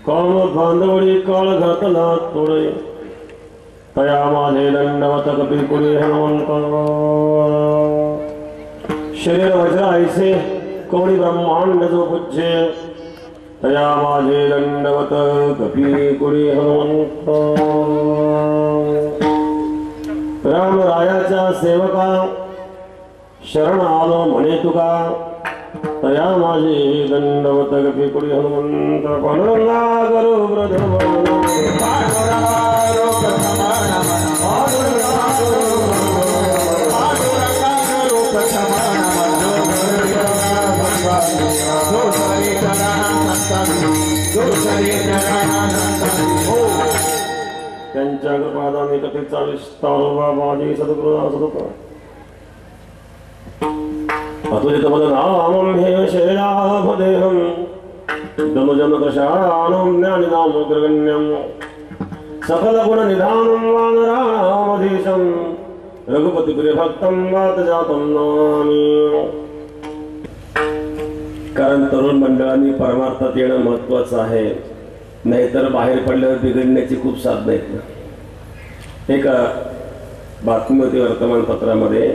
काम बांधवडी काळ घातला तोडे तया माझे दंडवत कपी कुडी हनुमंत शरीर वज्र ऐसे कोणी ब्रह्मांड जो पूज्य तया माझे दंडवत कपी कुडी हनुमंत रामरायाच्या सेवका शरण आलो म्हणे तुका तया माझे दंडवत कपी कुडी हनुमंत पांडुरंगा करो प्रथम त्यांच्या कृपादाने कथेत 40 तारोबा माझे सद्गुरू सदुका अतुलितमदनामं हे शैलाभदेहं दनुजनदशानं ज्ञानिनामग्रगण्यं सकलगुणनिधानं वानराणामधीशं रघुपतिप्रियभक्तं वातजातं नमामि। कारण तरुण मंडळांनी परमार्थात येणं महत्वाचं आहे, नाहीतर बाहेर पडल्यावर बिघडण्याची खूप साधनं आहेत ना। एका बातमी होती वर्तमानपत्रामध्ये,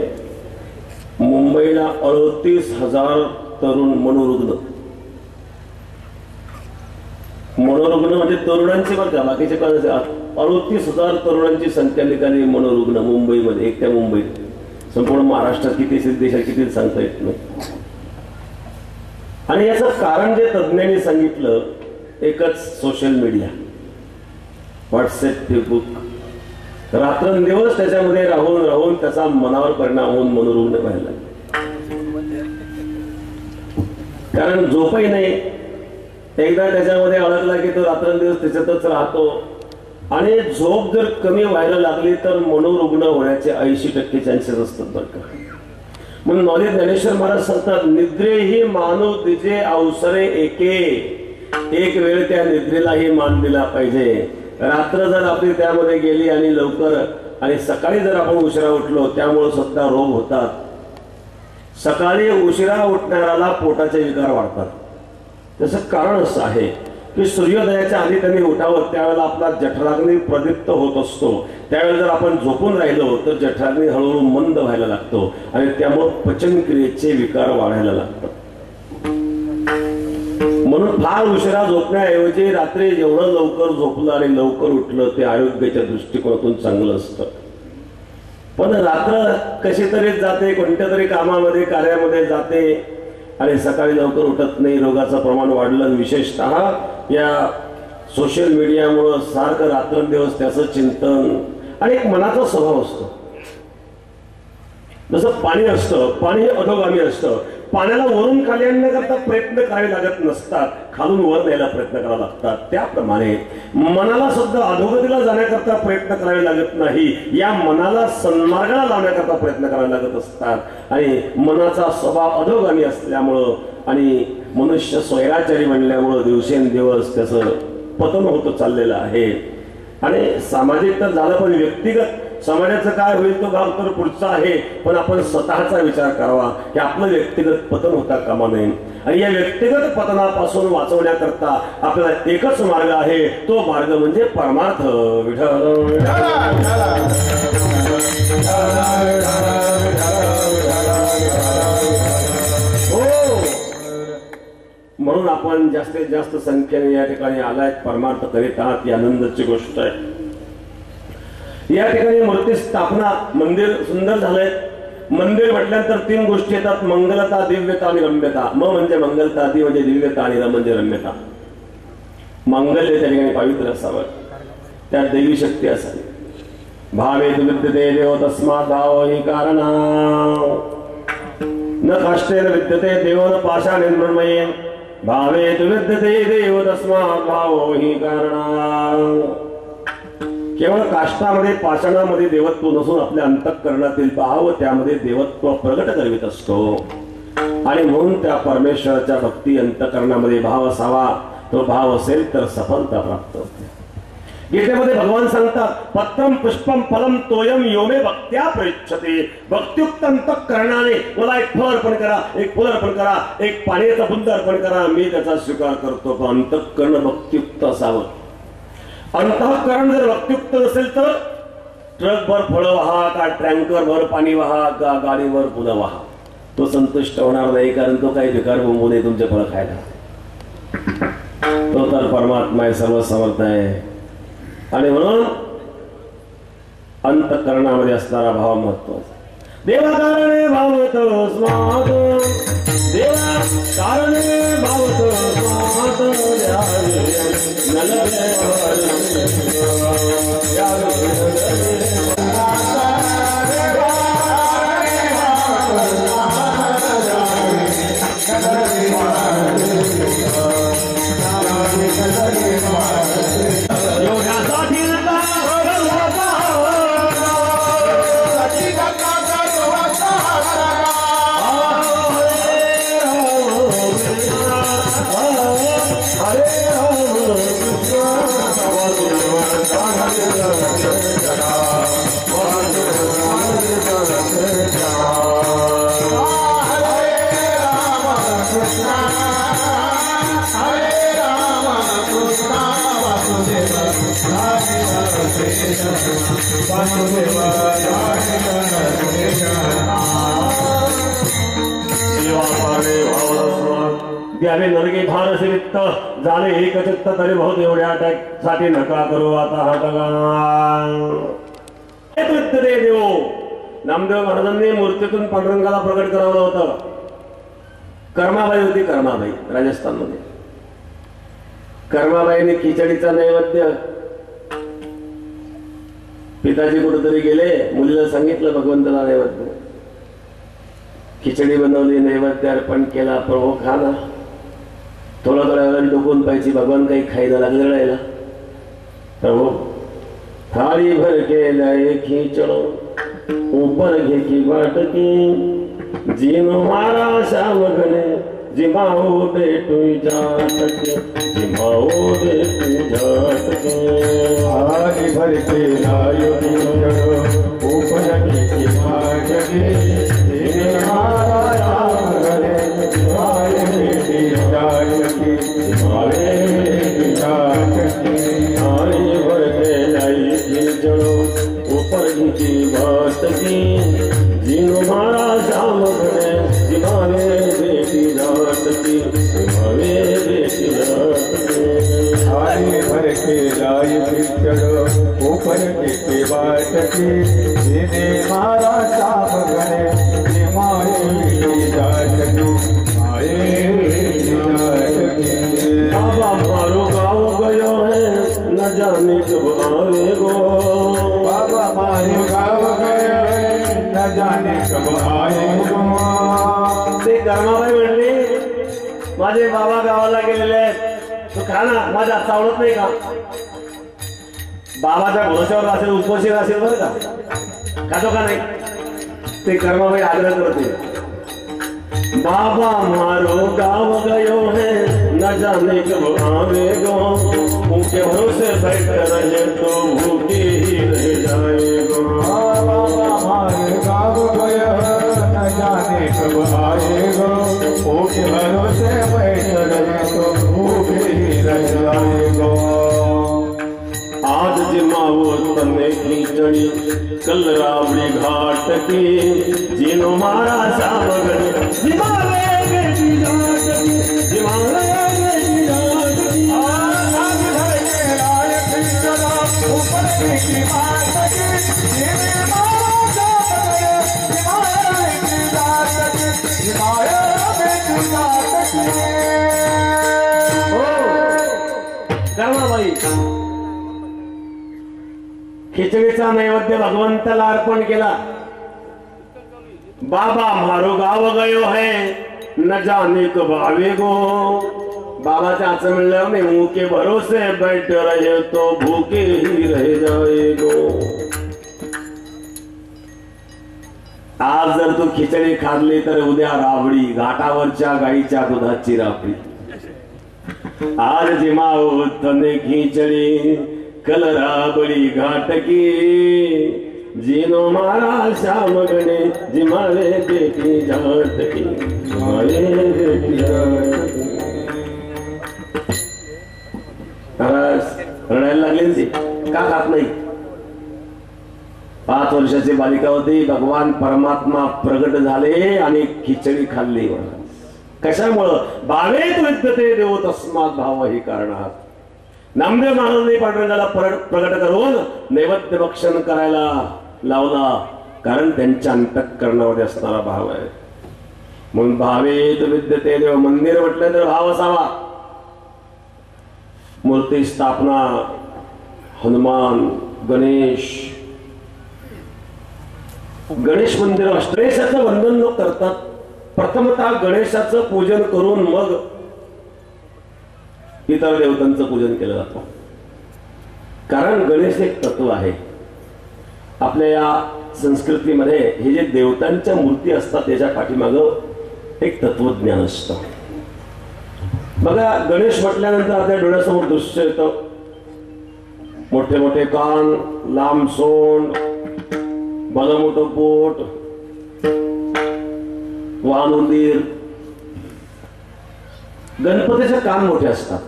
मुंबईला 38,000 तरुण मनोरुग्ण म्हणजे तरुणांची बरं का, बाकीचे काय 38,000 तरुणांची संख्या निघाली मनोरुग्ण मुंबईमध्ये, एकट्या मुंबईत। संपूर्ण महाराष्ट्रात किती देशात किती सांगता येत नाही। आणि याचं कारण जे तज्ञांनी सांगितलं, एकच सोशल मीडिया, व्हॉट्सअप, फेसबुक, रात्रंदिवस त्याच्यामध्ये राहून राहून त्याचा मनावर परिणाम होऊन मनोरुग्ण व्हायला। कारण झोपही नाही, एकदा त्याच्यामध्ये अडकला की तो रात्रंदिवस त्याच्यातच राहतो। आणि झोप जर कमी व्हायला लागली तर मनोरुग्ण होण्याचे 80% चान्सेस असतात बरं का। म्हणून नॉलेज ज्ञानेश्वर महाराज सांगतात, निद्रेही मानू दिजे अवसरे एके, एक वेळ त्या निद्रेलाही मान दिला पाहिजे। रात्र जर आपली त्यामध्ये गेली आणि लवकर आणि सकाळी जर आपण उशिरा उठलो, त्यामुळे सुद्धा रोग होतात। सकाळी उशिरा उठणाऱ्याला पोटाचे विकार वाढतात। त्याचं कारण असं आहे की सूर्योदयाच्या आधी त्यांनी उठावं, त्यावेळेला आपला जठराग्नी प्रदीप्त होत असतो। त्यावेळेला जर आपण झोपून राहिलो तर जठराग्नी हळूहळू मंद व्हायला लागतो आणि त्यामुळे पचनक्रियेचे विकार वाढायला लागतात। म्हणून फार उशिरा झोपण्याऐवजी रात्री जेवढं लवकर झोपलं आणि लवकर उठलं ते आरोग्याच्या दृष्टिकोनातून चांगलं असतं। पण रात्र कशी तरी जाते, कोणत्या तरी कामामध्ये कार्यामध्ये जाते आणि सकाळी लवकर उठत नाही, रोगाचं प्रमाण वाढलं। विशेषतः या सोशल मीडियामुळे सारखं रात्रंदिवस त्याचं चिंतन आणि एक मनाचा स्वभाव असतो। जसं पाणी असतं, पाणी हे अधोगामी असतं। पाण्याला वरून खाली आणण्याकरता प्रयत्न करावे लागत नसतात, खालून वर न्यायला प्रयत्न करावे लागतात। त्याप्रमाणे मनाला सुद्धा अधोगतीला जाण्याकरता प्रयत्न करावे लागत नाही, या मनाला सन्मार्गाला लावण्याकरता प्रयत्न करावे लागत असतात। आणि मनाचा स्वभाव अधोगामी असल्यामुळं आणि मनुष्य स्वैराचारी बनल्यामुळं दिवसेंदिवस त्याचं पतन होत चाललेलं आहे। आणि सामाजिक तर झालं, पण व्यक्तिगत समाजाचं काय होईल तो भाग तर पुढचा आहे। पण आपण स्वतःचा विचार करावा की आपलं व्यक्तिगत पतन होता कामा नये। आणि या व्यक्तिगत पतनापासून वाचवण्याकरता आपल्याला एकच मार्ग आहे, तो मार्ग म्हणजे परमार्थ विठ्ठल। म्हणून आपण जास्तीत जास्त संख्येने या ठिकाणी आलाय, परमार्थ करीत आहात, ही आनंदाची गोष्ट आहे। या ठिकाणी मूर्ती स्थापना, मंदिर सुंदर झालंय। मंदिर म्हटल्यानंतर 3 गोष्टी येतात, मंगलता, दिव्यता आणि रम्यता। म म्हणजे मंगलता, दी म्हणजे दिव्यता आणि र म्हणजे रम्यता। मंगल्य त्या ठिकाणी पवित्र असावं, त्यात दैवी शक्ती असावी। भावे विद्यते देव तस्मात् भावो हि कारणा, न काष्ठेन विद्यते देव न पाषाणेन मृण्मये, भावे विद्यते देव तस्मात् भावो हि कारणा। केवळ काष्टामध्ये पाषाणामध्ये देवत्व नसून आपल्या अंतःकरणातील भाव त्यामध्ये देवत्व प्रगट करवित असतो। आणि म्हणून त्या परमेश्वराच्या भक्ती अंतःकरणामध्ये भाव असावा, तो भाव असेल तर सफलता प्राप्त होते। गीतेमध्ये भगवान सांगतात पत्रम पुष्पम फलम तोयम योमे भक्त्या प्रयच्छते. भक्तियुक्त अंतःकरणाने मला एक फळ अर्पण करा, एक फुल अर्पण करा, एक पाण्याचा बुंद अर्पण करा, मी त्याचा स्वीकार करतो. पण अंतःकरण भक्तियुक्त असावं. अंतःकरण जर भक्तियुक्त नसेल तर ट्रकभर फळं वाहा का टँकरभर पाणी वाहा का गाडीवर फुलं वाहा, तो संतुष्ट होणार नाही. कारण तो काही भिकार बोंबू नये तुमचे फळं खायला. तो तर परमात्मा आहे, सर्व समर्थ आहे. आणि म्हणून अंतःकरणामध्ये असणारा भाव महत्वाचा. देवा कारणे भावतो स्मात, देवा कारणे भावतो स्मात, द्यावे नरगे भार वित्त झाले एक चित्त तरी बहुत एवढ्या साठी नका करू आता देव. नामदेव महाराजांनी मूर्तीतून पांडुरंगाला प्रकट करावलं होतं. कर्माबाई होती, कर्माबाई राजस्थानमध्ये. कर्माबाईने खिचडीचा नैवेद्य, पिताजी कुठेतरी गेले, मुलीला सांगितलं भगवंताला नैवेद्य, खिचडी बनवली, नैवेद्य अर्पण केला. प्रभू खा ना. थोडा वेळ डोकून पाहिजे, भगवान काही खायला लागले रडायला. प्रभू थाळी भर के लाए खिचड़ो ऊपर घे की बाटकी, जीनो मारा श्याम गणे जिमाओ बेटू जाटके, जिमाओ बेटू जाटके. थाळी भर के लाए खिचड़ो ऊपर घे की बाटकी, जीनो मारा श्याम गणे जिमाओ बेटू जाटके, जिमाओ बेटू जाटके. थाळी भर के लाए खिचड़ो ऊपर घे की बाटकी, जीनो मारा श्याम गणे जिमाओ बेटी जाटकी, जिमावे बेटी जाटकी. थाली भर के लाए खिचड़ो ऊपर घे की बाटकी, जीने मारा श्याम गणे जिमावे बेटी जाटकी, जिमावे बेटी जाटकी. बाबा मारो गाँव गयो है न जाने कब आएगो, बाबा मारो गाँव गयो है न जाने कब आएगो. ते कर्माबाई म्हणली माझे बाबा गावाला गेलेले आहेत, तू खा ना, माझ्या चावडत नाही का. बाबाच्या भरोश्यावर असेल, उपवासी असेल बरं का, खातो का नाही. ते कर्माबाई आग्रह करते, बाबा मारो गाँव गयो है न जाने कब आवेगो, उनके भरोसे बैठ रहे तो भूखे ही रह जाएगो. बाबा मारो गाँव गयो न जाने कब आएगो, उनके भरोसे बैठ रहे तो भूखे ही रह जाएगो. आज जिमाओ तने खिचड़ी कल रावड़ी घाट की, जीनो मारा श्याम गणे जिमावे बेटी जाटकी, जिमावे बेटी जाटकी. आज भर के लाए खिचड़ा ऊपर घे की बाटकी, जीने मारा श्याम गणे जिमावे बेटी जाटकी, जिमावे बेटी जाटकी. कर्माबाई खिचडीचा नैवेद्य भगवंताला अर्पण केला. बाबा मारो गाव गयो है न जाने कब आवेगो, बाबाच्या असं म्हणलं मी मुके भरोसे बैठ रहे तो भूके ही रह जाएगो. आज जर तू खिचडी खाल्ली तर उद्या राबडी, घाटावरच्या गाईच्या दुधाची राबडी. आज जिमाओ तने खिचडी कलराबळी घाटकी जीनो मारा श्याम गणे जिमावे बेटी जाटकी जिमावे बेटी जाटकी. रडायला लागली ती का खात नाही? 5 वर्षाची बालिका होती. भगवान परमात्मा प्रगट झाले आणि खिचडी खाल्ली. कशामुळं? भावेत विद्यते देव तस्मात भाव ही कारणात. नामदेव महाराजांनी पांडुरंगाला प्रगट करून नैवेद्य भक्षण करायला लावला, कारण त्यांच्या अंतःकरणामध्ये असणारा भाव आहे. म्हणून भावेत विद्यते देव. मंदिर म्हटलं तर भाव असावा. मूर्ती स्थापना, हनुमान, गणेश मंदिर गणेशाचं वंदन लोक करतात. प्रथमतः गणेशाचं पूजन करून मग इतर देवतांचं पूजन केलं जातं. कारण गणेश एक तत्व आहे. आपल्या या संस्कृतीमध्ये हे जे देवतांच्या मूर्ती असतात त्याच्या पाठीमागं एक तत्वज्ञान असतं. बघा, गणेश म्हटल्यानंतर आपल्या डोळ्यासमोर दृश्य येतं. मोठे मोठे कान, लांब सोंड, भलं मोठं पोट, वाहन उंदीर. गणपतीचे कान मोठे असतात.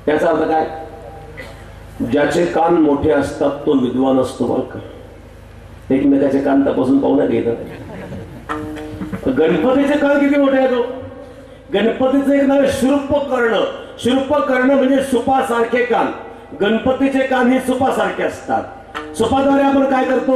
याचा अर्थ काय? ज्याचे कान मोठे असतात तो विद्वान असतो. बरं का, एकमेकाचे कान तपासून पाहू नये. गणपतीचे कान किती मोठे आहेत? गणपतीचं एक नाव आहे शूर्पकर्ण. शूर्पकर्ण म्हणजे सुपासारखे कान. गणपतीचे कान हे सुपासारखे असतात. सुपाद्वारे आपण काय करतो?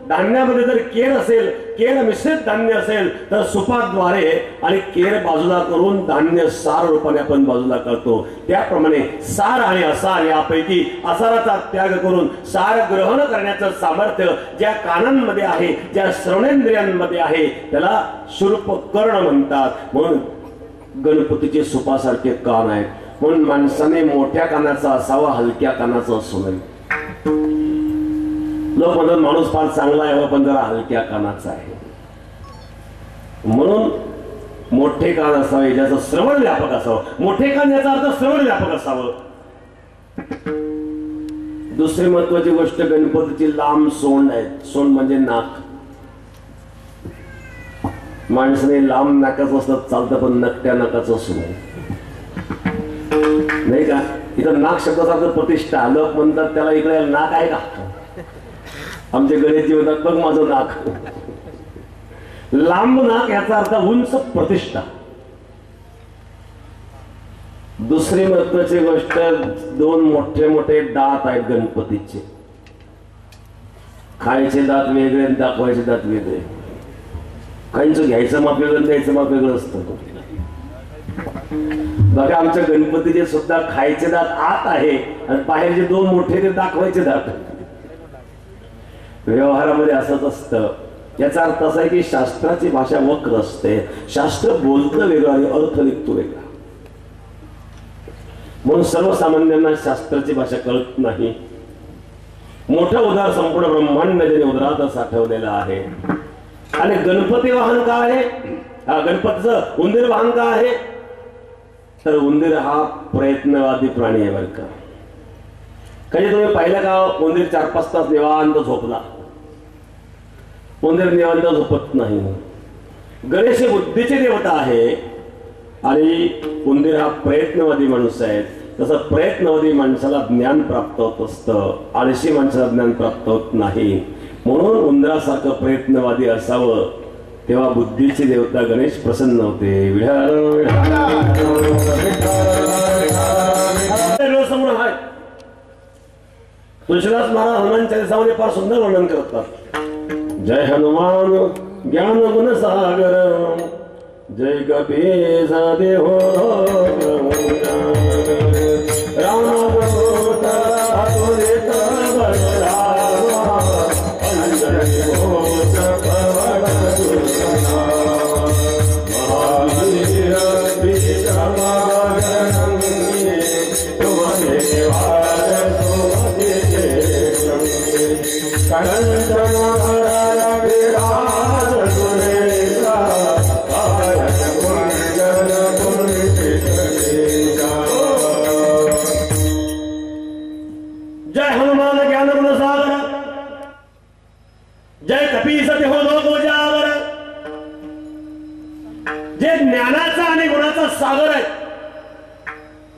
धान्यामध्ये जर केर असेल, केर मिश्रित धान्य असेल तर सुपाद्वारे आणि केर बाजूला करून धान्य सार रूपाने आपण बाजूला करतो. त्याप्रमाणे सार आणि असार यापैकी असाराचा त्याग करून सार ग्रहण करण्याचं सामर्थ्य ज्या कानांमध्ये आहे, ज्या श्रवणेंद्रियांमध्ये आहे, त्याला शूर्पकर्ण म्हणतात. म्हणून गणपतीचे सुपासारखे कान आहेत. म्हणून माणसाने मोठ्या कानाचा असावा, हलक्या कानाचा असू नये. लोक म्हणतात माणूस फार चांगला आहे पण जरा हलक्या कानाचा आहे. म्हणून मोठे कान असावे, ज्याचं श्रवण व्यापक असावं. मोठे कान याचा अर्थ श्रवण व्यापक असावं. दुसरी महत्वाची गोष्ट, गणपतीची लांब सोंड आहे. सोंड म्हणजे नाक. माणसाने लांब नाकाचं असतं चालतं, पण नकट्या नाकाचं असू नये, नाही का? इथं नाक शब्दाचा प्रतिष्ठा. लोक म्हणतात त्याला इकडे नाक आहे का? आमचे गणेशजी म्हणतात बघ माझं नाक. लांब नाक याचा अर्थ उंच प्रतिष्ठा. दुसरी महत्वाची गोष्ट, 2 मोठे मोठे दात आहेत गणपतीचे. खायचे दात वेगळे, दाखवायचे दात वेगळे. काहींचं घ्यायचं माप वेगळं, द्यायचं माप वेगळं असतं. बघा, आमच्या गणपतीचे सुद्धा खायचे दात आत आहे आणि बाहेरचे 2 मोठे ते दाखवायचे दात. व्यवहारामध्ये असंच असतं. याचा अर्थ असा आहे की शास्त्राची भाषा वक्र असते. शास्त्र बोलतं वेगळं आणि अर्थ निघतो वेगळा. म्हणून सर्वसामान्यांना शास्त्राची भाषा कळत नाही. मोठं उदार संपूर्ण ब्रह्मांड ज्याने उदरात साठवलेलं आहे. आणि गणपती वाहन का आहे? गणपतीचं उंदीर वाहन का आहे? तर उंदीर हा प्रयत्नवादी प्राणी आहे. बरं का, कधी तुम्ही पाहिलं का उंदीर 4-5 तास निवांत झोपला? उंदीर निवांत झोपत नाही. गणेश हे बुद्धीचे देवता आहे आणि उंदीर हा प्रयत्नवादी माणूस आहे. तसं प्रयत्नवादी माणसाला ज्ञान प्राप्त होत असतं, आळशी माणसाला ज्ञान प्राप्त होत नाही. म्हणून उंदरासारखं प्रयत्नवादी असावं, तेव्हा बुद्धीचे देवता गणेश प्रसन्न होते. तुळशीदास महाराज हनुमान चालीसामध्ये फार सुंदर वर्णन करतात. जय हनुमान ज्ञान गुण सागर, जय कपीस देहो राम Jai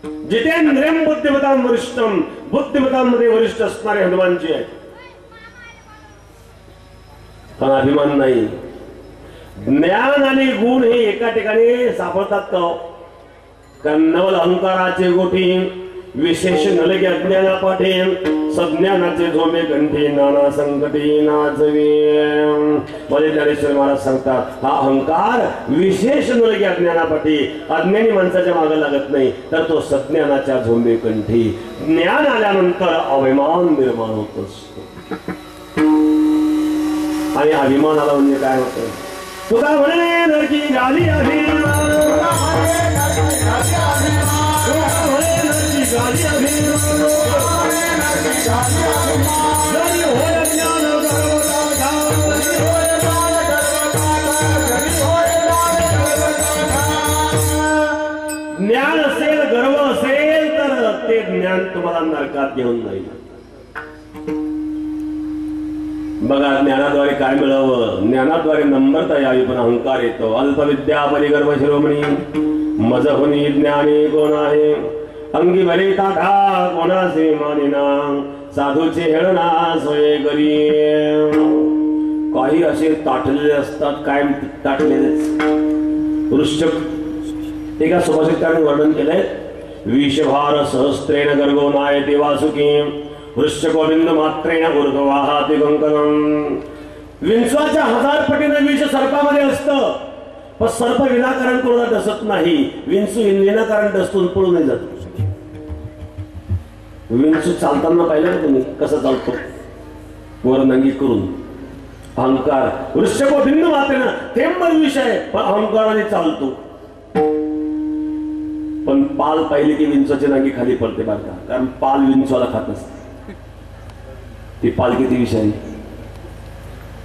जितेंद्रियम बुद्धिमतां वरिष्ठम, बुद्धिमतांमध्ये वरिष्ठ असणारे हनुमानजी आहेत. पण अभिमान नाही. ज्ञान आणि गुण हे एका ठिकाणी सापडतात का? कारण नवल अहंकाराचे गोठी, विशेष नलगे अज्ञाना पाठे, सज्ञानाचे झोमे कंठी, नाना संकटी नाचवे. माझे ज्ञानेश्वर महाराज सांगतात, हा अहंकार विशेष नलगे अज्ञानापाठी, अज्ञानी माणसाच्या मागे लागत नाही, तर तो सज्ञानाच्या झोमे कंठी. ज्ञान आल्यानंतर अभिमान निर्माण होत असतो. आणि अभिमानाला म्हणजे काय होतं? तुका म्हणे नरकी गाली अभिमान, ज्ञान असेल, गर्व असेल तर ते ज्ञान तुम्हाला नरकात घेऊन जाईल. बघा, ज्ञानाद्वारे काय मिळावं? ज्ञानाद्वारे नम्रता यावी, पण अहंकार येतो. अल्पविद्या परिगर्भ शिरोमणी, मज होनी ज्ञानी कोण आहे? अंगी भरे ताठा कोणाचे मानिना, साधूचे हेळना सोय करी. काही असे ताठलेले असतात, कायम ताठलेलेच. वृश्चिक एका सुभाषिताने वर्णन केलंय, विषभार सहस्त्रेण गर्गो नायते वासुकी, वृश्चिकोबिंद मात्रेण ऊर्ध्ववाहाति कंकणम. विंचवाच्या 1000 पटीने विष सर्पामध्ये असतं, पण सर्प विनाकारण कोणाला डसत नाही. विंचू विनाकारण डसतून पळून नाही जात. विंचू चालताना पाहिलं ना तुम्ही कसं चालतो? वर नंगी करून. अहंकार वृश्चिकोबिंद मात्रेण थेंबर विष आहे, पण अहंकाराने चालतो. पण पाल पाहिली की विंचवाची नांगी खाली पडते बरं का, कारण पाल विंचवाला खात असते. ती पाल किती विषारी,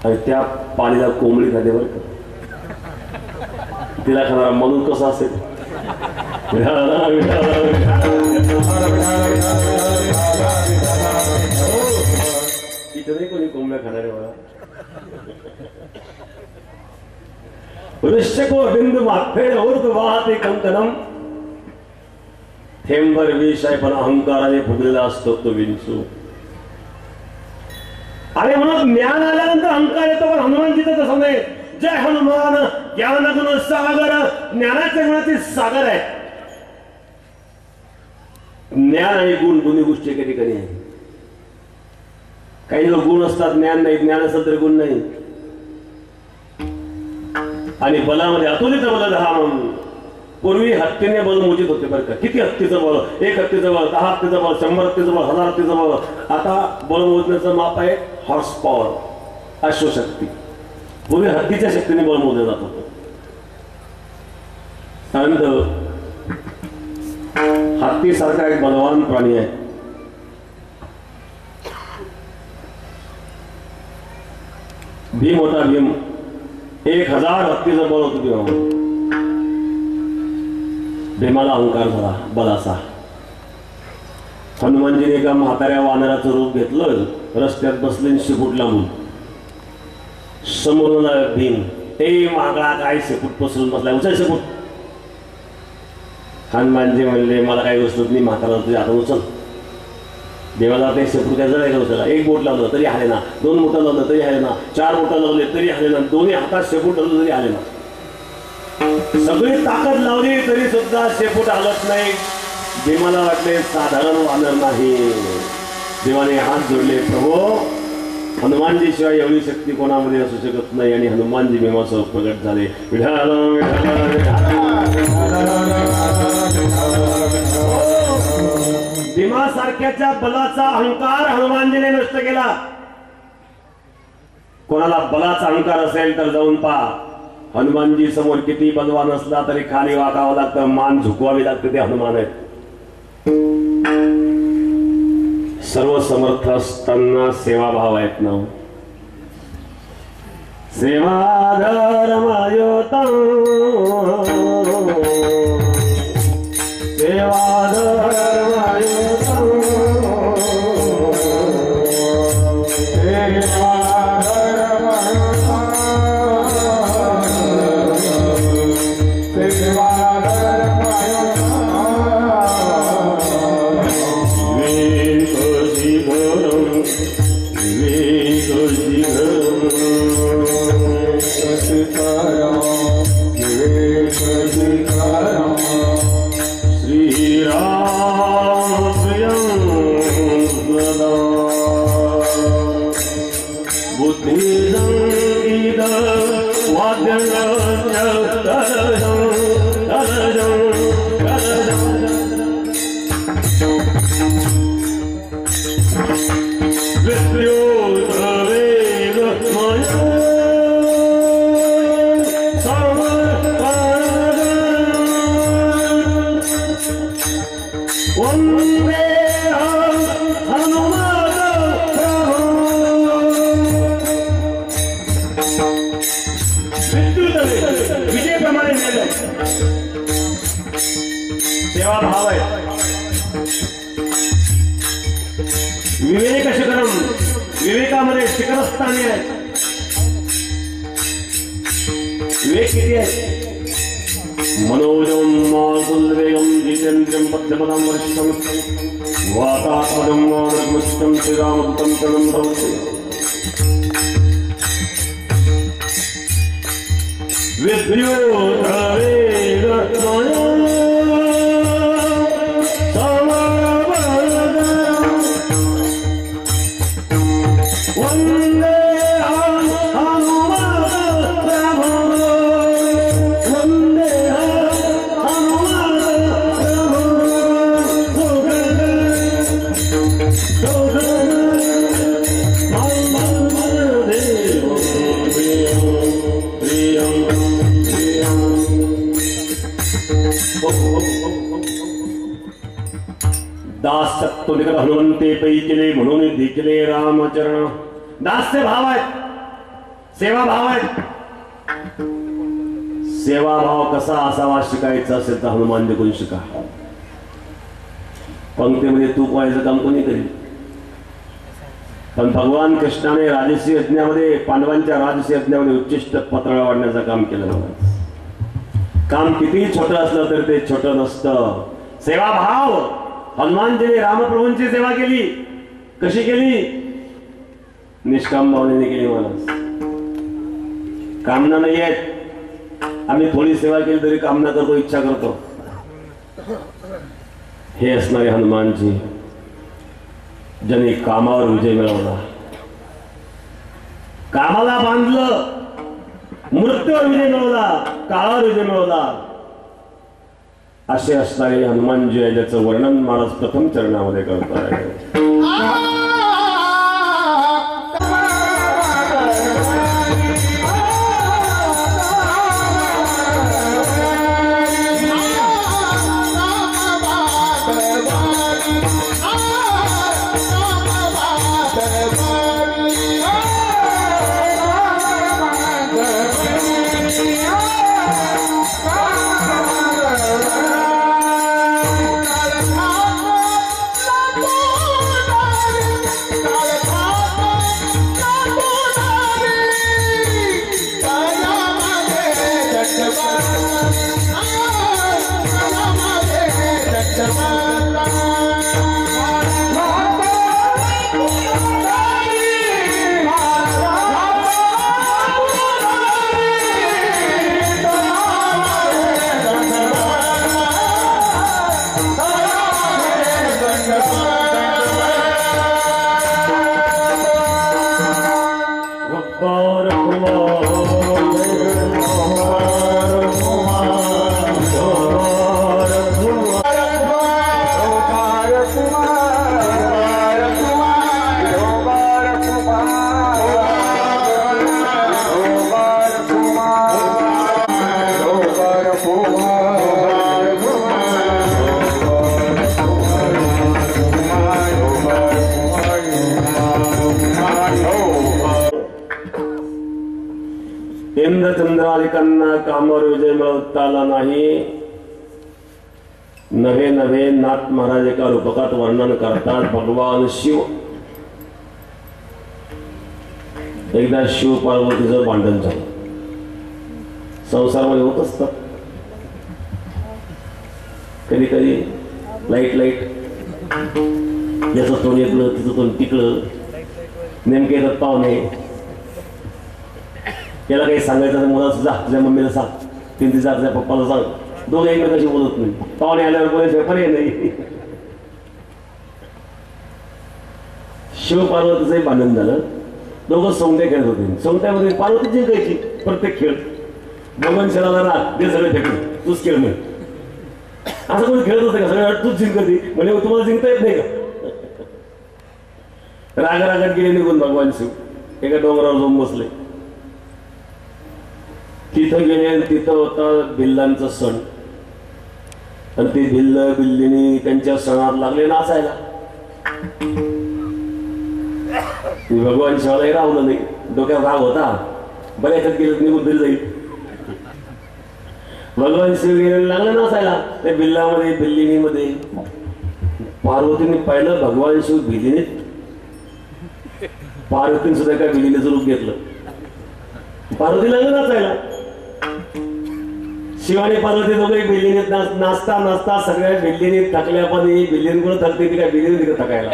आणि त्या पालीला कोंबडी खाते बरं का. तिला खाणारा म्हणून कसा असेल? इथे नाही कोणी कोंबड्या खाणारे मला. वृश्चिको बिंदू मात्रेण ऊर्ध्ववाहाति कंकणम. थेंबर विष आहे, पण अहंकाराने फुगलेला असतो तो विंचू. आणि म्हणून ज्ञान आल्यानंतर अहंकार येतो, पण हनुमानजीचं तसं नाही. जय हनुमान ज्ञान गुण सागर, ज्ञानाच्या गुणाचे सागर आहे. ज्ञान आणि गुण दोन्ही गोष्टी एका ठिकाणी आहे. काही लोक गुण असतात, ज्ञान नाही. ज्ञान असेल तर गुण नाही. आणि बलामध्ये अतुलित बल धाम. पूर्वी हत्तीने बल मोजित होते बरं का. किती हत्तीचं बल? 1 हत्तीचं बल, 10 हत्तीचं बल, 100 हत्तीचं बल, 1000 हत्तीचं बल. आता बल मोजण्याचं माप आहे हॉर्स पॉवर, अश्वशक्ती. पूर्वी हत्तीच्या शक्तीने बल मोजलं जात होतं. हत्ती सारखा एक बलवान प्राणी आहे. भीम होता. भीम 1000 हत्तीचं बल होतं भीमामध्ये. भीमाला अहंकार झाला बलाचा. हनुमानजीने एका म्हाताऱ्या वानराचं रूप घेतलं, रस्त्यात बसले, शेपूट लांबून. समोरून भीम, ते मागळा काय शेपूट पसरून बसलाय, उचल शेपूट. हनुमानजी म्हणले, मला काही वस्तू नाही, म्हातारा तुझ्या हातात उचल. देवाला ते शेपूट काय जरा उचलला. 1 बोट लावलं तरी हाले ना, 2 बोटं लावलं तरी हाले ना, 4 बोटं लावले तरी हाले ना, दोन्ही हातात शेपूट लावलं तरी हाले ना. सगळी ताकद लावली तरी सुद्धा शेपूट हलत नाही. भीमाला वाटले साधारण वानर नाही. देवाने हात जोडले, प्रभू हनुमानजी शिवाय एवढी शक्ती कोणामध्ये असू शकत नाही. आणि हनुमानजी भीमासह प्रगट झाले. भीमासारख्याच्या बलाचा अहंकार हनुमानजीने नष्ट केला. कोणाला बलाचा अहंकार असेल तर जाऊन पहा. हनुमानजी समोर किती बलवान असला तरी खाली वाकावं लागतं, मान झुकवावी लागते. ते हनुमान आहेत. सर्व समर्थ असताना सेवाभाव आहेत ना. सेवा धर्मयोता, सेवा धर्मयोता, सेवा धर्मयोता, सेवा धर्मयोता. वंदे हनुमान विजय प्रमाणे सेवा भाव आहे. विवेक शिखरम, विवेकामध्ये शिखरस्थानी आहे. विवेक किती आहे? मनोजम मासुलवेगम जितेंद्रियम पद्मपदम वर्षम वातात्मजम वानरमुष्टम श्रीरामदूतं शरणं भवते. दासत्व निकट हनुमंते पैकिले म्हणून देखिले रामचरण. दास्य भाव आहेत, सेवा भाव आहेत. सेवा भाव कसा असावा शिकायचा असेल तर हनुमान देखून शिका. पंक्तीमध्ये तूप व्हायचं काम कोणी करेल, पण भगवान कृष्णाने राजसी यज्ञामध्ये, पांडवांच्या राजसी यज्ञामध्ये उच्चिष्ट पत्राळा वाढण्याचं काम केलं. काम कितीही छोटं असलं तरी ते छोटं नसतं. सेवा भाव. हनुमानजीने रामप्रभूंची सेवा केली. कशी केली? निष्काम भावनेने केली. मला कामना नाही आहेत. आम्ही थोडी सेवा केली तरी कामना करतो, इच्छा करतो. हे असणारे हनुमानजी ज्यांनी कामावर विजय मिळवला, कामाला बांधलं, मृत्यूवर विजय मिळवला, काळावर विजय मिळवला, असे असणारे हनुमानजी आहे ज्याचं वर्णन महाराज प्रथम चरणामध्ये करतात. इंद्रचंद्रादिकांना कामावर विजय मिळवता आला नाही. नवे नवे नाथ महाराज एका रूपकात वर्णन करतात. भगवान शिव. एकदा शिव पार्वतीचं भांडण झालं. संसारामध्ये होत असतात कधी कधी लाईट लाईट, याचं तोंड इकडं तिचं तोंड तिकडं. नेमके येतात पाहुणे. याला काही सांगायचं मुलाचं जा, तुझ्या मम्मीला सांग, तिने जा, तुझ्या पप्पाला सांग. दोघे एकमेकाशी बोलत नाही. पाहुणे आल्यावर बोलायचं पर्याय नाही. शिव पार्वतीचंही भांडण झालं. दोघं सोंगट्या खेळत होते. सोंगट्यामध्ये पार्वती जिंकायची प्रत्येक खेळ. भगवान शेळाला राग ते सगळे फेकलं, तूच खेळ म्हणे. असं कोणी खेळत होतं का? सगळं तूच जिंकती म्हणजे तुम्हाला जिंकता येत नाही का? रागा रागात गेले निघून भगवान शिव. एका डोंगरावर जाऊन बसले. तिथं गेले. तिथं होता भिल्लांचा सण. आणि ते भिल्ल बिल्लीनी त्यांच्या सणात लागले नाचायला. भगवान शिवालाही राहलं नाही, डोक्यात राग होता, बऱ्याच गेलं निघून तरी जाईल. भगवान शिव गेले लागले नाचायला त्या बिल्लामध्ये बिल्लिनीमध्ये. पार्वतीने पाहिलं भगवान शिव भिल्लिनीत, पार्वतीने सुद्धा काय भिल्लिनीचं रूप घेतलं. पार्वती लागलं नाचायला. शिवानी पार्वती दोघे बिल्लिनीत नाचता नाचता सगळ्या बिल्लिनीत थकल्या, पण ही बिल्लिनी कुठं थकते ती काय बिल्लिनी तिकडे थकायला.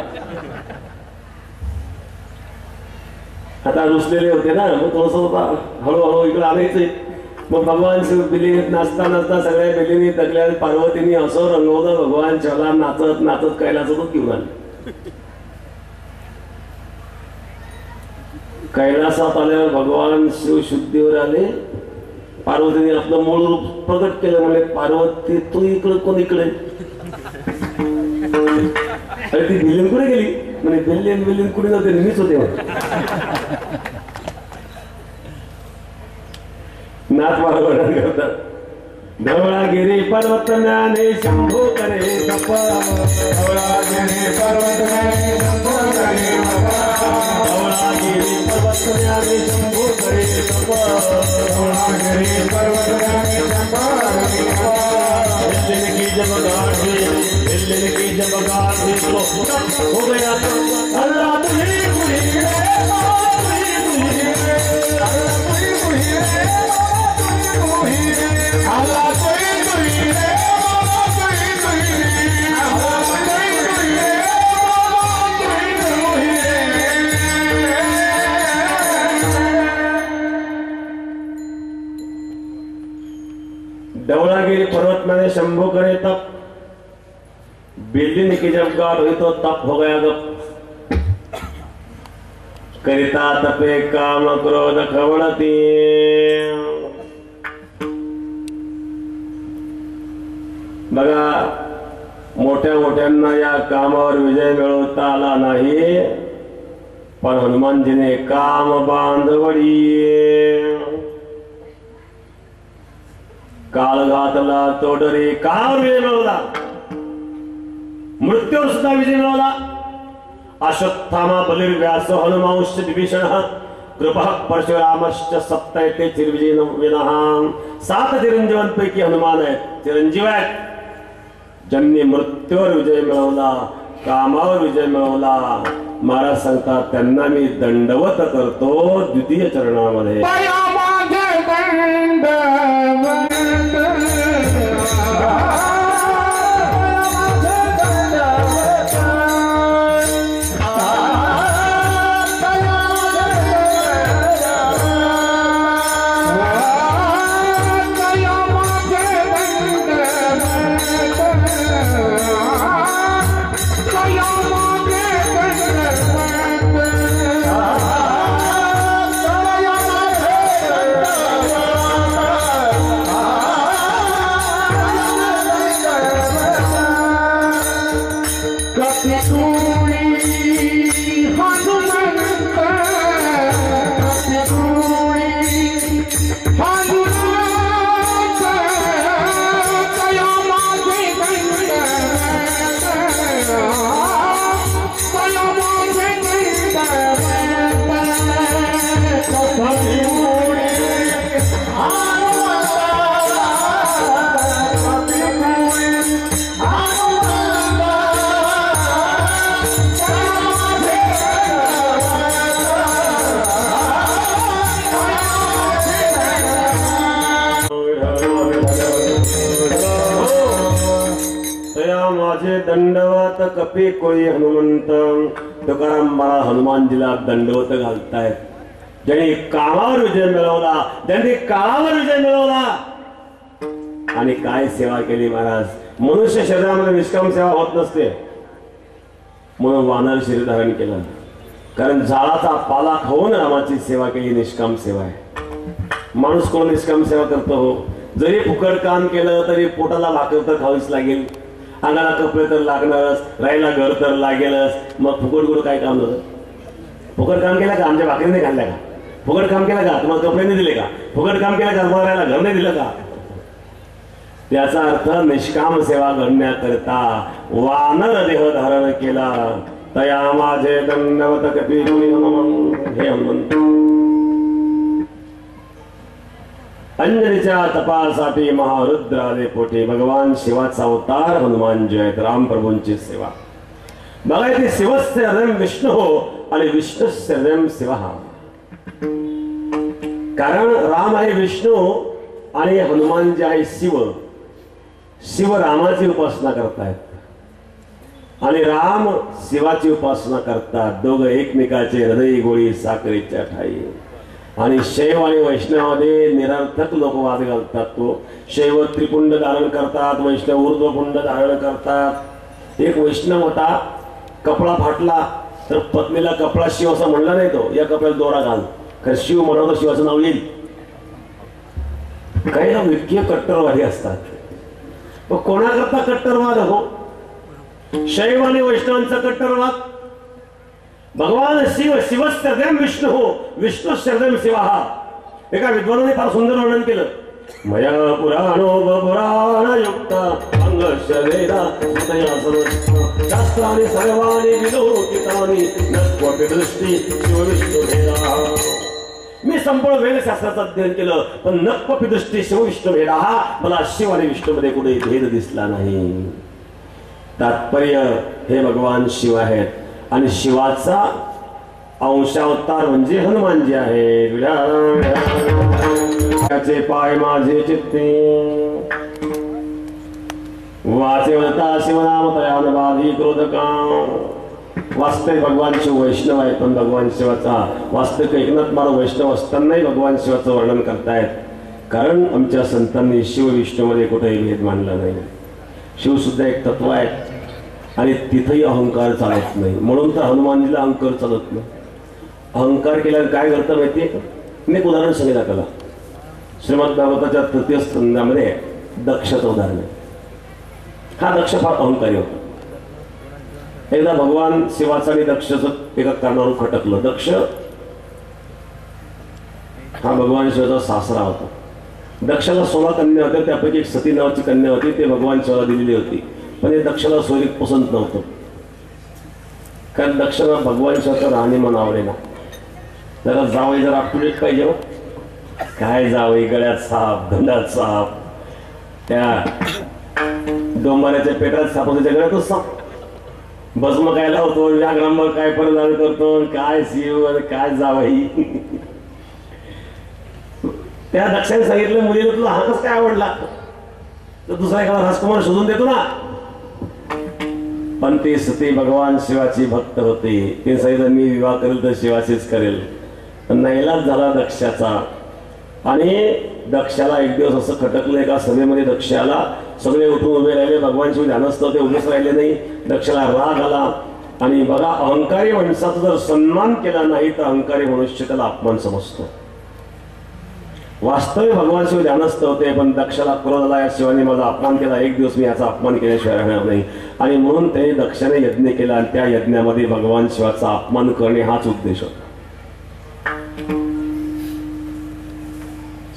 आता रुसलेले होते ना, मग थोडस हळूहळू इकडे आणायचे. मग भगवान शिव बिल्लिनीत नाचता नाचता सगळ्या बिल्लिनी थकल्या. पार्वतीने असं रंगवलं भगवान शिवला, नाचत नाचत कैलासातच घेऊन आले. कैलासात आल्यावर भगवान शिव शुद्धीवर आले. पार्वतीने आपलं मूळ रूप प्रकट केलं. म्हणजे पार्वती तू इकडे कोण इकडे, अरे ती बिल्लीन कुठे गेली म्हणजे बिल्लीन कुठे नव्हते, मीच होते. नाथ वर्णन करतात. धवळागिरी पर्वत ज्ञाने शंभू करे तप, धवळागिरी पर्वत ज्ञाने शंभू करे तप, धवळागिरी पर्वत ज्ञाने शंभू करे तप, धवळागिरी पर्वत ज्ञाने शंभू करे तप. दिल्ली की जब गाठी, दिल्ली की जब गाठी तो हो गया अल्लाह तुझे खुली रे, अल्लाह तुझे खुली रे, अल्लाह तुझे खुली रे, धवलागिरी पर्वत में शंभू करे तप, बिल्ली की जब गाढ़ हुई तो तप हो गया गप. करिता तपे काम क्रोध खवळती, बघा मोठ्या मोठ्यांना या कामावर विजय मिळवता आला नाही, पण हनुमानजीने काम बांधवडी काळ घातला तोडरी. कामावर विजय मिळवला, मृत्यूवर सुद्धा विजय मिळवला. अश्वत्थामा बलिर्व्यास हनुमांश्च विभीषण कृपा परशुरामश्च सप्तैते चिरंजीव विनः. 7 चिरंजीवांपैकी हनुमान आहेत, चिरंजीव आहेत, ज्यांनी मृत्यूवर विजय मिळवला, कामावर विजय मिळवला. महाराज सांगतात त्यांना मी दंडवत करतो द्वितीय चरणामध्ये. दंडवत कपी कोळी हनुमंत. तुकाराम मला हनुमानजीला दंडवत घालतायत. ज्यांनी कामावर विजय मिळवला, ज्यांनी काळावर विजय मिळवला आणि काय सेवा केली महाराज. मनुष्य शरीरामध्ये निष्काम सेवा होत नसते, म्हणून वानर शरीर धारण केलं. कारण झाडाचा पाला खाऊन रामाची सेवा केली, निष्काम सेवा आहे. माणूस कोण निष्काम सेवा करतो हो. जरी फुकट काम केलं तरी पोटाला भाकर तर खावीच लागेल, अंगाला कपडे तर लागणारच, राहायला घर तर लागेलच. मग फुकट गुरु काय काम झालं. फुकट काम केलं का, आमच्या भाकरीने खाल्ल्या का. फुकट काम केलं का, तुम्हाला कपडे नाही दिले का. फुकट काम केलं का, तुम्हाला राहायला घर नाही दिलं का. त्याचा अर्थ निष्काम सेवा करण्याकरता वानर देह धारण केला. तया माझे दंडवत कपिरुनी हे हनुमंत. अंजनीच्या तपासाठी महारुद्रादे पोटी भगवान शिवाचा अवतार हनुमान जयत रामप्रभूंची सेवा. बघा इथे शिवस्य हृदय विष्णू आणि विष्णुस्य हृदय शिव. कारण राम आहे विष्णू आणि हनुमान जे आहे शिव. शिव रामाची उपासना करतायत आणि राम शिवाची उपासना करतात. दोघं एकमेकाचे हृदय गोळी साखरेच्या ठाई. आणि शैव आणि वैष्णवामध्ये निरर्थक लोक वाद घालतात. तो शैव त्रिपुंड धारण करतात, वैष्णव ऊर्ध्वपुंड धारण करतात. एक वैष्णव होता, कपडा फाटला तर पत्नीला कपडा शिव असं म्हणला नाही, तो या कपड्याला दोरा घाल, कारण शिव म्हणा तर शिवाचं नाव येईल. काही लोक इतके कट्टरवादी असतात. मग कोणाकरता कट्टरवाद हो? शैव आणि वैष्णवांचा कट्टरवाद. भगवान शिव शिवस्यर्दम विष्णू हो विष्णुस्यर्दम शिव. एका विद्वानाने फार सुंदर वर्णन केलं. मया पुराणो पुराणयुक्त अंगस्य वेदा शास्त्राणि सर्वाणि विलोकितानि न क्वपि दृष्टि शिव विष्णु भेदा. मी संपूर्ण वेदशास्त्राचं अध्ययन केलं पण न क्वपि दृष्टि शिव विष्णु भेदा. मला शिव आणि विष्णूमध्ये कुठे भेद दिसला नाही. तात्पर्य हे भगवान शिव आहेत आणि शिवाचा अंशावतार म्हणजे हनुमानजी आहे. त्याचे पाय माझे चित्ते वाचवता शिवनाम तयान बाधी क्रोधका. वास्तविक भगवान शिव वैष्णव आहे पण भगवान शिवाचा वास्तविक एकनाथ मारो वैष्णव असतानाही भगवान शिवाचं वर्णन करतायत. कारण आमच्या संतांनी शिव विष्णूमध्ये कुठेही भेद मानला नाही. शिव सुद्धा एक तत्व आहे आणि तिथेही अहंकार चालत नाही. म्हणून तर हनुमानजीला अहंकार चालत नाही. अहंकार केल्यावर काय करतं माहितीये का? मी एक उदाहरण सांगितलं त्याला. श्रीमद भागवताच्या तृतीय स्कंदामध्ये दक्षचं उदाहरण आहे. हा दक्ष फार अहंकारी होता. एकदा भगवान शिवाचा आणि दक्षचं एका कारणावरून खटकलं. दक्ष हा भगवान शिवाचा सासरा होता. दक्षाला 16 कन्या होत्या, त्यापैकी एक सती नावाची कन्या होती, ते भगवान शिवाला दिलेली होती. पण हे दक्षाला सोयरीक पसंत नव्हतं, कारण दक्षाला भगवान शिवाचं राहणीमान आवडेना. जरा जावई जरा अपटुडेट पाहिजे हो. काय जावई, गळ्यात साप, धंदात साप, त्या डोंबाऱ्याच्या पेटात साप, त्याच्या गळ्यातच साप. भस्म काय लावतो, व्याघ्रांवर काय परिधान करतो, काय शिव आणि काय जावई. त्या दक्षाने सांगितलं, मुलीला तुला हा कसं काय आवडला तर दुसरा एखादा राजकुमार शोधून देतो ना. पण ते सती भगवान शिवाची भक्त होते. ते सांगितलं मी विवाह करेल तर शिवाशीच करेल. नाईलाज झाला दक्षाचा. आणि दक्षाला एक दिवस असं खटकलं, एका सभेमध्ये दक्षाला सगळे उठून उभे राहिले. भगवान शिव ध्यानस्थ ते उभेच राहिले नाही. दक्षाला राग आला. आणि बघा, अहंकारी माणसाचा जर सन्मान केला नाही तर अहंकारी मनुष्य त्याला अपमान समजतो. वास्तविक भगवान शिव ध्यानस्थ होते, पण दक्षाला क्रोध आला, या शिवाने माझा अपमान केला, एक दिवस मी याचा अपमान केल्याशिवाय राहणार नाही. आणि म्हणून त्याने दक्षाने यज्ञ केला आणि त्या यज्ञामध्ये भगवान शिवाचा अपमान करणे हाच उद्देश होता.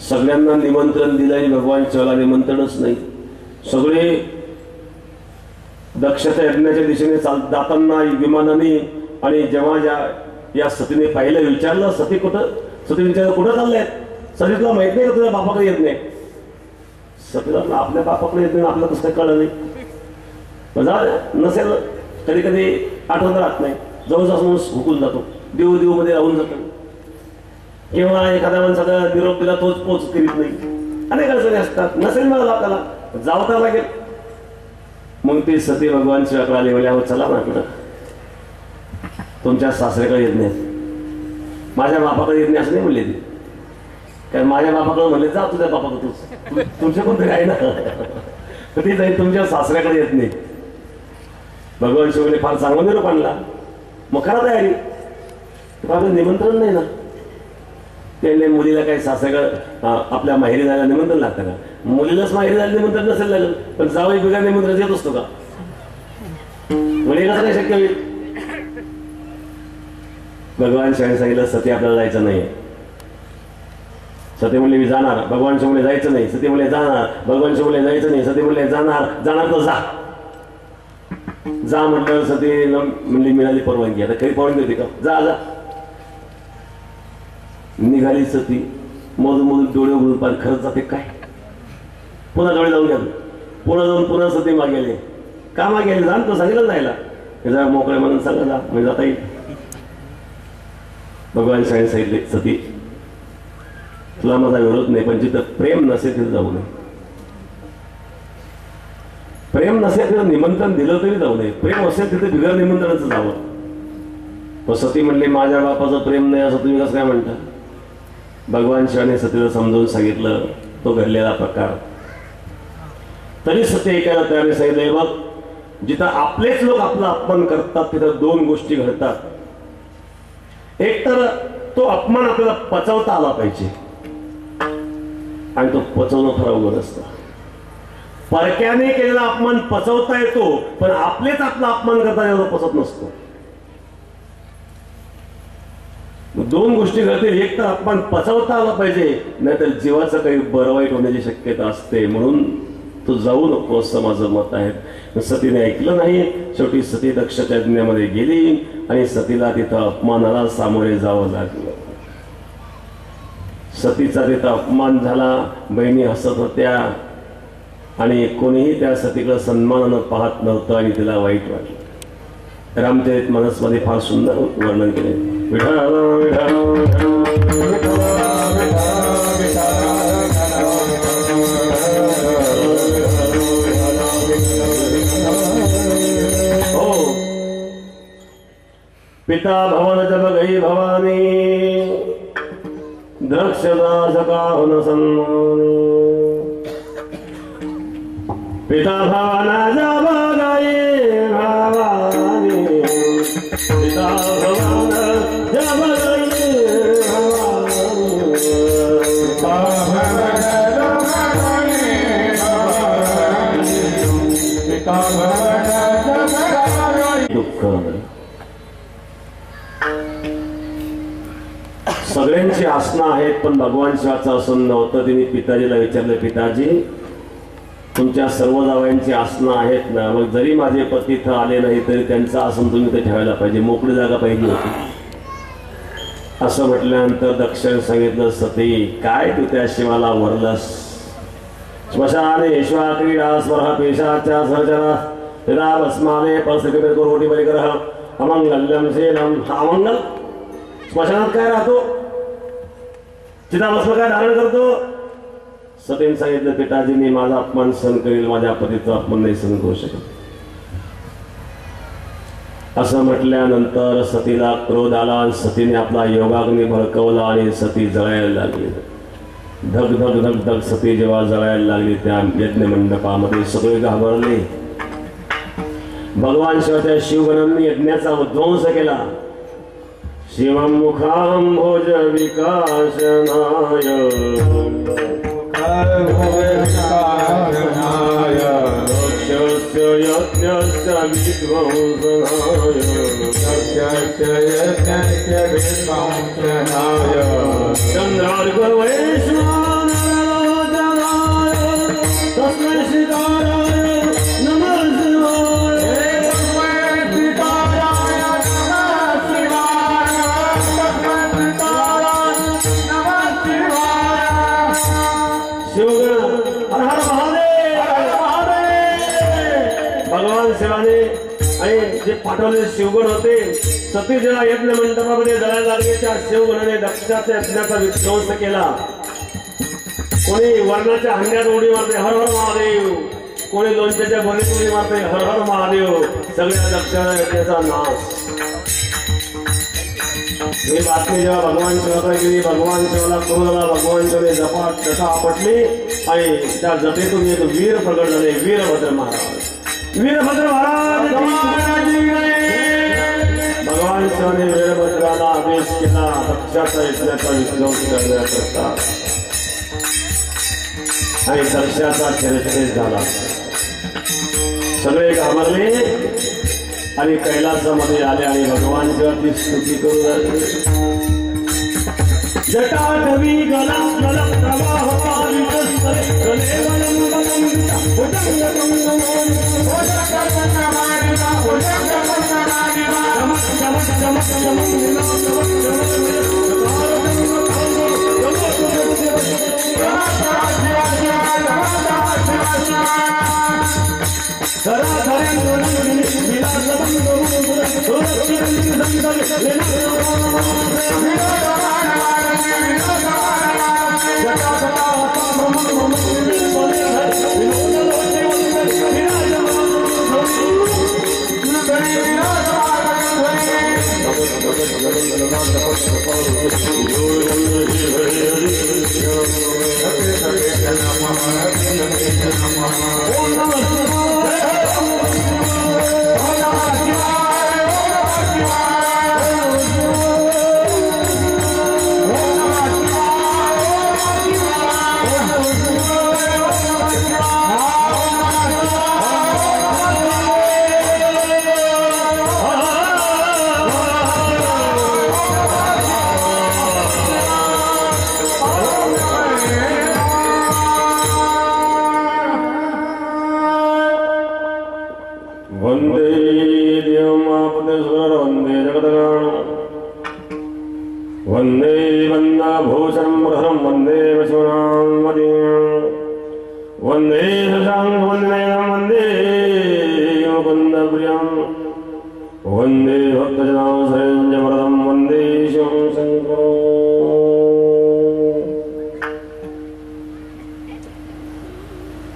सगळ्यांना निमंत्रण दिलं आणि भगवान शिवाला निमंत्रणच नाही. सगळे दक्षाच्या यज्ञाच्या दिशेने जाताना विमानाने, आणि जेव्हा या सतीने पाहिलं, विचारलं सती कुठं, सती विचारलं कुठं चाललंय. सतीला माहित नाही का तुझ्या बापाकडे येत नाही. सतीला आपल्या बापाकडे येत नाही, आपल्याला कसं कळलं नाही. नसेल कधी कधी आठवण राहत नाही, जवळजवळ माणूस हुकून जातो, देव देव मध्ये राहून जातो. किंवा एखाद्या माणसाला निरोप दिला तोच पोच करीत नाही. अनेक अडचणी असतात. नसेल मला आपल्याला जावता लागेल. मग ते सती भगवान शिवाकडे आले, म्हणजे चला ना कुठं, तुमच्या सासऱ्याकडे येत नाही, माझ्या बापाकडे येत नाही असं नाही म्हणले ते. कारण माझ्या बापाकडे म्हणले जा तुझ्या बापाकडे, तुमच्या कोणतरी आहे ना, तर ते जाईल तुमच्या सासऱ्याकडे येत नाही. भगवान शिवने फार चांगला निरोप आणला. मग खरा तयारी, आपलं निमंत्रण नाही ना. त्याने मुलीला काही सासऱ्याकडे आपल्या माहेरी जायला निमंत्रण लागतं का? मुलीलाच माहेरी जायला निमंत्रण नसेल लागलं, पण जावई बिगा निमंत्रण येत असतो का? मुली कसं काय शक्य होईल? भगवान शिवाने सांगितलं सती आपल्याला जायचं नाही. सती म्हणले मी जाणार, भगवान शिव म्हणले जायचं नाही, सती म्हणले जाणार, भगवान शिव म्हणले जायचं नाही, सती म्हणले जाणार, जाणार तर जा. जा म्हटलं, सती म्हणली मिळाली परवानगी. आता काही परवानगी होती का? जा जा. निघाली सती, मधून मधून डोळे उघडून पार खरंच जाते काय. पुन्हा डोळे जाऊन गेले, पुन्हा जाऊन पुन्हा सती मागेले. का मागेले? जाण तो सांगितलं जायला, हे जरा मोकळे म्हणून सांगा जा, म्हणजे जाता येईल. भगवान सांगितले सती तुला माझा विरोध नाही, पण जिथं प्रेम नसेल तिथं जाऊ नये. प्रेम नसेल तिथं निमंत्रण दिलं तरी जाऊ नये, प्रेम असेल तिथे बिगर निमंत्रणाचं जावं. पण सती म्हणली माझ्या बापाचं प्रेम नाही असं तुम्ही कसं काय म्हणता. भगवान शिवाने सतीला समजावून सांगितलं तो घडलेला प्रकार. तरी सती ऐकायला तयारी सांगितलं बघ, जिथं आपलेच लोक आपला अपमान करतात तिथं दोन गोष्टी घडतात. एक तर तो अपमान आपल्याला पचवता आला पाहिजे, आणि तो पचवणं फार अवघड असतं. परक्याने केलेला अपमान पचवता येतो, पण आपलेच आपला अपमान करता येतो पचत नसतो. दोन गोष्टी घडतील, एक तर अपमान पचवता आला पाहिजे, नाहीतर जीवाचं काही बरं वाईट होण्याची शक्यता असते. म्हणून तू जाऊ नको असं माझं मत आहे. सतीने ऐकलं नाही. शेवटी सती दक्षच्या यज्ञामध्ये गेली आणि सतीला तिथं अपमानाला सामोरे जावं लागलं. सतीचा तिथं अपमान झाला, बहिणी हसत होत्या आणि कोणीही त्या सतीकडे सन्मानानं पाहत नव्हतं आणि तिला वाईट वाटलं. रामचरित मानसमध्ये फार सुंदर वर्णन केले. पिता भवन जब गई भवानी, द्रक्षदास का हुन सन्मान. पिता भवन जब गई भवानी, पिता भवन जब गई भवानी, पिता भवन जब गई भवानी, पिता भवन जब गई. दुःख सगळ्यांची आसना आहेत, पण भगवान शिवाचं आसन नव्हतं. तिने पिताजीला विचारलं, पिताजी तुमच्या सर्व जावयांची आसनं आहेत ना, मग जरी माझे पती इथं आले नाही तरी त्यांचं आसन तुम्ही ते ठेवायला पाहिजे, मोकळी जागा पाहिजे होती. असं म्हटल्यानंतर दक्षिण सांगितलं, सती काय तू त्या शिवाला वरलस. श्मशाने श्वा क्रीडा स्पर्हा पेशाच्या सहचरा पिता भस्माने परसके कोटी परिग्रह अमंगल्यम शेलम. हा अमंगल स्मशानात काय राहतो, चिताभस्म काय धारण करतो. सतीने सांगितलं, पिताजींनी माझा अपमान सहन करेल, माझ्या पतीचा अपमान नाही सहन करू शकत. असं म्हटल्यानंतर सतीला क्रोध आला. सतीने आपला योगाग्नी भडकवला आणि सती जळायला लागली. धग धग धग धग सती जेव्हा जळायला लागली त्या यज्ञ मंडपामध्ये सगळे घाबरले. भगवान शिवाच्या शिवगणांनी यज्ञाचा उद्ध्वंस केला. शिवं मुखाम्भोज विकासनाय, दक्षस्य यज्ञस्य विध्वंसनाय, चन्द्रार्कवैश्वानरोचनाय तस्मै श्रीकाराय नमः शिवाय. भगवान शिवाने आणि जे पाठवलेले शिवगण होते, सती जेव्हा यज्ञ मंडपामध्ये जळायला लागले त्या शिवगणाने दक्षाच्या यज्ञाचा विध्वंस केला. कोणी वर्णाच्या हंड्यात उडी मारते हर हर महादेव, कोणी लोणच्याच्या भरीत उडी मारते हर हर महादेव. सगळ्या दक्षाच्या यज्ञाचा नाश. ही बातमी जेव्हा भगवान शिवाला गेली, भगवान शिवाला क्रोध आला. भगवान शिवाने जपा जटा आपटली आणि त्या जटेतून एक वीर प्रगट झाले, वीरभद्र महाराज. वीरभद्र महाराज भगवान शिवाने वीरभद्राला आदेश केला दक्षाचा यज्ञाचा विध्वंस करण्याकरता, आणि दक्षाचा चरित्रेत झाला. सगळे घाबरले आणि कैलासामध्ये आले आणि भगवान शिवाची स्तुती करू लागले. जटाटवी गला गला प्रवाह पावितस्तरे गले वनं वनंता उदंग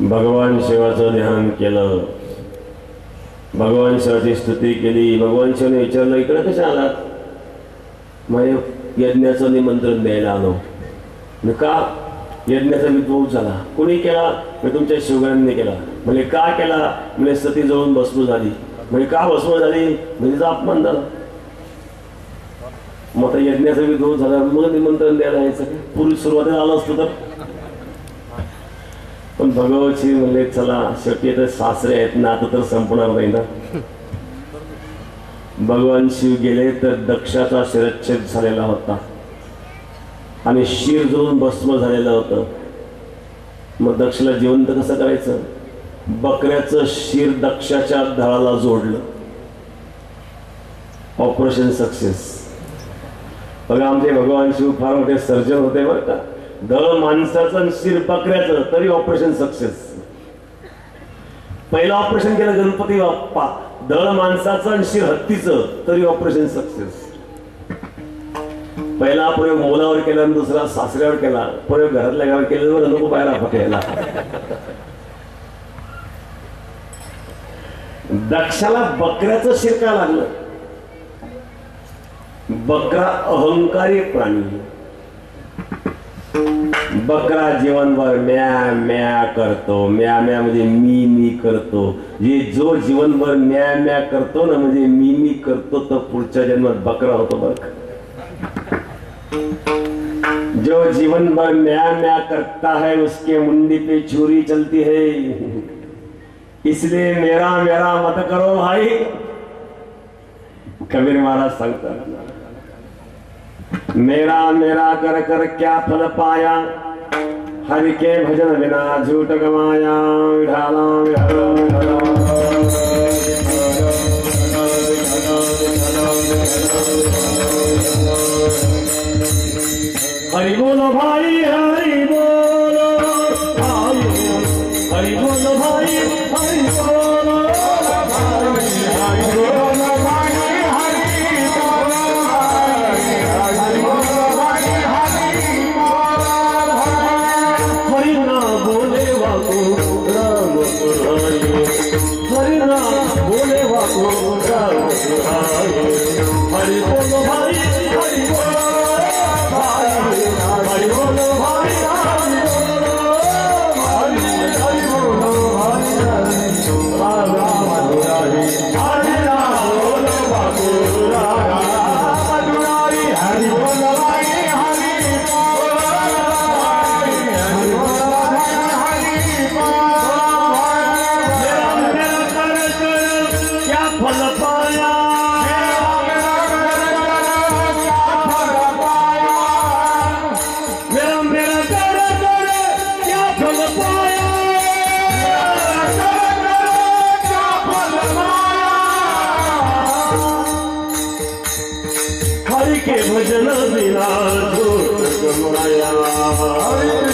भगवान शिवाचं ध्यान केलं, भगवान शिवाची स्तुती केली. भगवान शिवाने विचारलं इकडे कशा आलात? माझ्या यज्ञाचं निमंत्रण द्यायला आलो. का? यज्ञाचा विद्रोह झाला. कोणी केला? मी तुमच्या शिवगणांनी केला. म्हणजे का केला? म्हणजे सती जळून भस्म झाली. म्हणजे का भस्म झाली? म्हणजे तिचा अपमान झाला. मग आता यज्ञाचा विद्रोह झाला, मग निमंत्रण द्यायला यायचं. पूर्वी सुरुवातीला आलं असतं तर. पण भगवतशी म्हणले चला शेवटी तर सासरे आहेत ना, आता तर संपणार नाही ना. भगवान शिव गेले तर दक्षाचा शिरच्छेद झालेला होता आणि शिर जळून भस्म झालेलं होतं. मग दक्षला जिवंत कसं करायचं? बकऱ्याचं शिर दक्षाच्या धडाला जोडलं. Operation success. बघा आमचे भगवान शिव फार मोठे सर्जन होते बरं का. दळ माणसाचं शिर बकऱ्याचं तरी ऑपरेशन सक्सेस. पहिलं ऑपरेशन केलं गणपती बाप्पा, दळ माणसाचं शिर हत्तीचं तरी ऑपरेशन सक्सेस. पहिला प्रयोग मुलावर केला आणि दुसरा सासऱ्यावर केला. प्रयोग घरातल्या घरात केल्यावर नको बाहेर आपल्याला. दक्षाला बकऱ्याचं शिर का लागलं? बकरा अहंकारी प्राणी. बकरा जीवनभर म्या म्या करतो. म्या म्या म्हणजे मी करतो. जो जीवनभर म्या म्या करतो ना, म्हणजे मी करतो, तो पुढच्या जन्मात बकरा होतो बरं का. जो जीवन भर म्या म्या करता है उसके मुंडी पे छुरी चलती है. इसलिए मेरा मेरा मत करो भाई. कबीर महाराज सांगतात, मेरा मेरा कर कर क्या फल पाया, हरि के भजन बिना झूठ गवाया. विठाला विठाला हरि बोलो भाई, हरि बोलो भाई, हरि बोलो भाई, हरि बोलो भाई, हरि बोलो भाई, हरि बोलो भाई, हरि बोलो भाई, हरि बोलो भाई. हरि नाम बोले वाको राम सुहाए, हरि नाम बोले वाको राम सुहाए. हरि बोलो भाई, हरि बोलो हरि बोलो भाई, हरि बोलो भाई, हरि बोलो भाई, हरि राम बोलो बाबूरा मधुराई. हरि बोलो भाई, हरि बोलो भाई, हरि बोलो भाई, हरि बोलो भाई. मेरा कर क्या फल पाया, मेरा कर के भजन बिना झूठ गमाया।